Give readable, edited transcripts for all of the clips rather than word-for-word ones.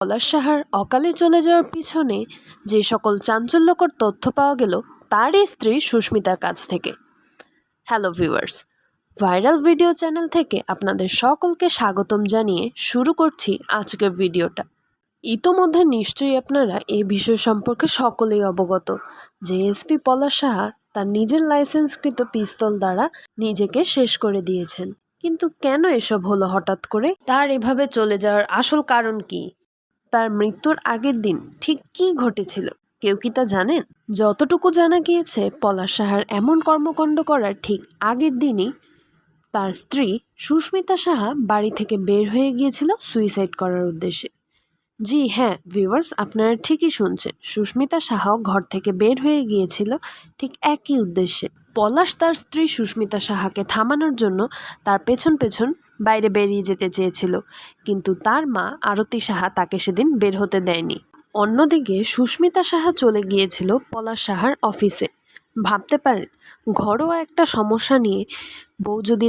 পলাশ সাহার অকালে চলে যাওয়ার পিছনে যে সকল চাঞ্চল্যকর তথ্য পাওয়া গেল তারই স্ত্রী সুস্মিতার কাছ থেকে। Hello viewers, viral video channel থেকে আপনাদের সকলকে স্বাগতম জানিয়ে শুরু করছি আজকের ভিডিওটা। ইতোমধ্যে নিশ্চয়ই আপনারা এই বিষয় সম্পর্কে সকলেই অবগত যে এসপি পলাশ সাহা তার নিজের লাইসেন্সকৃত পিস্তল দ্বারা নিজেকে শেষ করে দিয়েছেন। কিন্তু কেন এসব হলো হঠাৎ করে? তার এভাবে চলে যাওয়ার আসল কারণ কি? তার মৃত্যুর আগের দিন ঠিক কী ঘটেছিল কেউ কি তা জানেন? যতটুকু জানা গিয়েছে, পলাশ সাহার এমন কর্মকাণ্ড করার ঠিক আগের দিনই তার স্ত্রী সুস্মিতা সাহা বাড়ি থেকে বের হয়ে গিয়েছিল সুইসাইড করার উদ্দেশ্যে। জি হ্যাঁ ভিউয়ার্স, আপনারা ঠিকই শুনছেন, সুস্মিতা সাহাও ঘর থেকে বের হয়ে গিয়েছিল ঠিক একই উদ্দেশ্যে। পলাশ তার স্ত্রী সুস্মিতা সাহাকে থামানোর জন্য তার পেছন পেছন বাইরে বেরিয়ে যেতে চেয়েছিল, কিন্তু তার মা আরতি সাহা তাকে সেদিন বের হতে দেয়নি। অন্যদিকে সুস্মিতা সাহা চলে গিয়েছিল পলাশ সাহার অফিসে। ভাবতে পারেন, ঘরোয়া একটা সমস্যা নিয়ে বউ যদি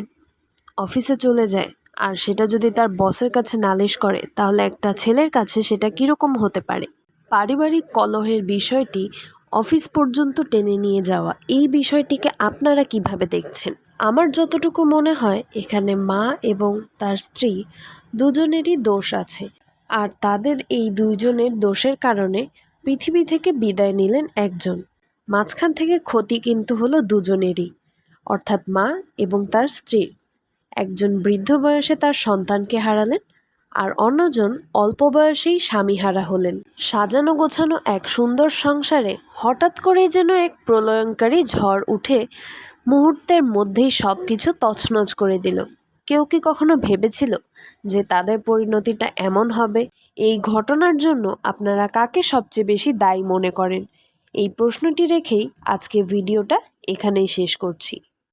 অফিসে চলে যায় আর সেটা যদি তার বসের কাছে নালিশ করে, তাহলে একটা ছেলের কাছে সেটা কীরকম হতে পারে? পারিবারিক কলহের বিষয়টি অফিস পর্যন্ত টেনে নিয়ে যাওয়া, এই বিষয়টিকে আপনারা কিভাবে দেখছেন? আমার যতটুকু মনে হয়, এখানে মা এবং তার স্ত্রী দুজনেরই দোষ আছে, আর তাদের এই দুইজনের দোষের কারণে পৃথিবী থেকে বিদায় নিলেন একজন। মাঝখান থেকে ক্ষতি কিন্তু হলো দুজনেরই, অর্থাৎ মা এবং তার স্ত্রীর। একজন বৃদ্ধ বয়সে তার সন্তানকে হারালেন, আর অন্যজন অল্প বয়সেই স্বামীহারা হলেন। সাজানো গোছানো এক সুন্দর সংসারে হঠাৎ করেই যেন এক প্রলয়ঙ্কারী ঝড় উঠে মুহূর্তের মধ্যেই সব কিছু তছনছ করে দিল। কেউ কি কখনো ভেবেছিল যে তাদের পরিণতিটা এমন হবে? এই ঘটনার জন্য আপনারা কাকে সবচেয়ে বেশি দায়ী মনে করেন? এই প্রশ্নটি রেখেই আজকে ভিডিওটা এখানেই শেষ করছি।